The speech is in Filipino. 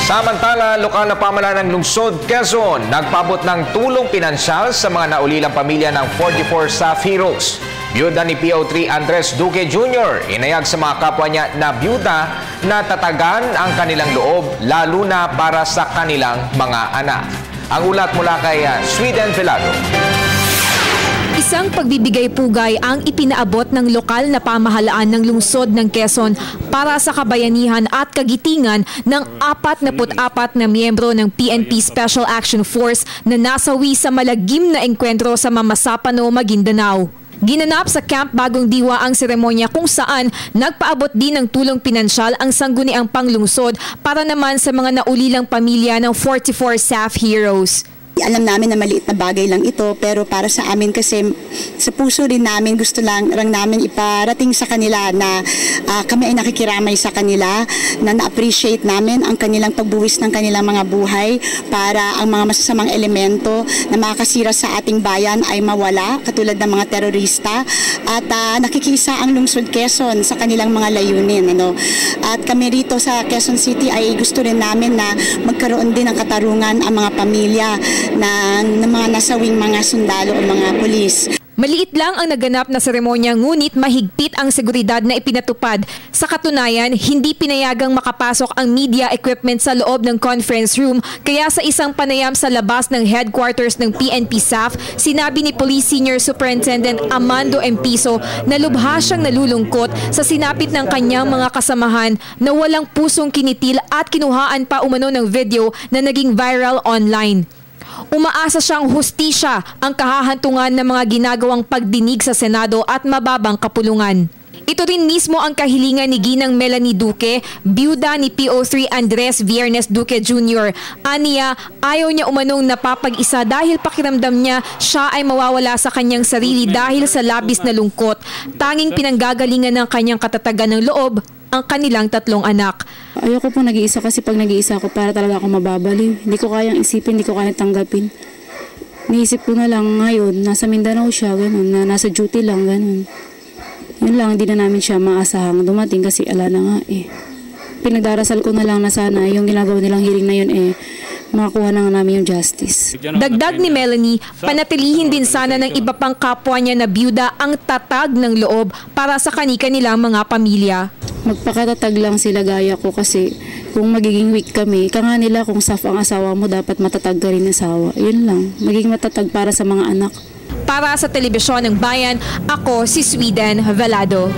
Samantala, lokal na pamahalaan ng lungsod Quezon nagpaabot ng tulong pinansyal sa mga naulilang pamilya ng 44 staff heroes. Byuda ni PO3 Andres Duque Jr. inayag sa mga kapwa niya na byuda na tatagan ang kanilang loob lalo na para sa kanilang mga anak. Ang ulat mula kay Sweden Velado. Isang pagbibigay pugay ang ipinaabot ng lokal na pamahalaan ng lungsod ng Quezon para sa kabayanihan at kagitingan ng 44 na miyembro ng PNP Special Action Force na nasawi sa malagim na engkwentro sa Mamasapano, Maguindanao. Ginanap sa Camp Bagong Diwa ang seremonya kung saan nagpaabot din ng tulong pinansyal ang sangguniang panglungsod para naman sa mga naulilang pamilya ng 44 staff heroes. Alam namin na maliit na bagay lang ito, pero para sa amin kasi sa puso rin namin gusto lang namin iparating sa kanila na kami ay nakikiramay sa kanila, na na-appreciate namin ang kanilang pagbuwis ng kanilang mga buhay para ang mga masasamang elemento na makakasira sa ating bayan ay mawala, katulad ng mga terorista, at nakikisa ang lungsod Quezon sa kanilang mga layunin. At kami rito sa Quezon City ay gusto rin namin na magkaroon din ng katarungan ang mga pamilya ng mga nasawing mga sundalo o mga pulis. Maliit lang ang naganap na seremonya ngunit mahigpit ang seguridad na ipinatupad. Sa katunayan, hindi pinayagang makapasok ang media equipment sa loob ng conference room, kaya sa isang panayam sa labas ng headquarters ng PNP SAF, sinabi ni Police Senior Superintendent Amando Empiso na lubha siyang nalulungkot sa sinapit ng kanyang mga kasamahan na walang pusong kinitil at kinuhaan pa umano ng video na naging viral online. Umaasa siyang hustisya ang kahahantungan ng mga ginagawang pagdinig sa Senado at mababang kapulungan. Ito rin mismo ang kahilingan ni Ginang Melanie Duque, byuda ni PO3 Andres Viernes Duque Jr. Aniya, ayaw niya umanong napapag-isa dahil pakiramdam niya siya ay mawawala sa kanyang sarili dahil sa labis na lungkot. Tanging pinanggagalingan ng kanyang katatagan ng loob ang kanilang 3 anak. Ayoko po nag-iisa kasi pag nag-iisa ako para talaga ako mababaliw. Hindi ko kayang isipin, hindi ko kayang tanggapin. Niisip ko na lang ngayon, nasa Mindanao siya, ganun, na nasa duty lang, ganun. Yun lang, hindi na namin siya maasahang dumating kasi ala na nga eh. Pinagdarasal ko na lang na sana yung ginagawa nilang hearing na yun makakuha na nga namin yung justice. Dagdag ni Melanie, panatilihin din sana ng iba pang kapwa niya na byuda ang tatag ng loob para sa kanilang mga pamilya. Magpakatatag lang sila gaya ko kasi kung magiging weak kami, nga nila kung SAF ang asawa mo, dapat matatag ka rin asawa. Yun lang, magiging matatag para sa mga anak. Para sa Telebisyon ng Bayan, ako si Sweden Velado.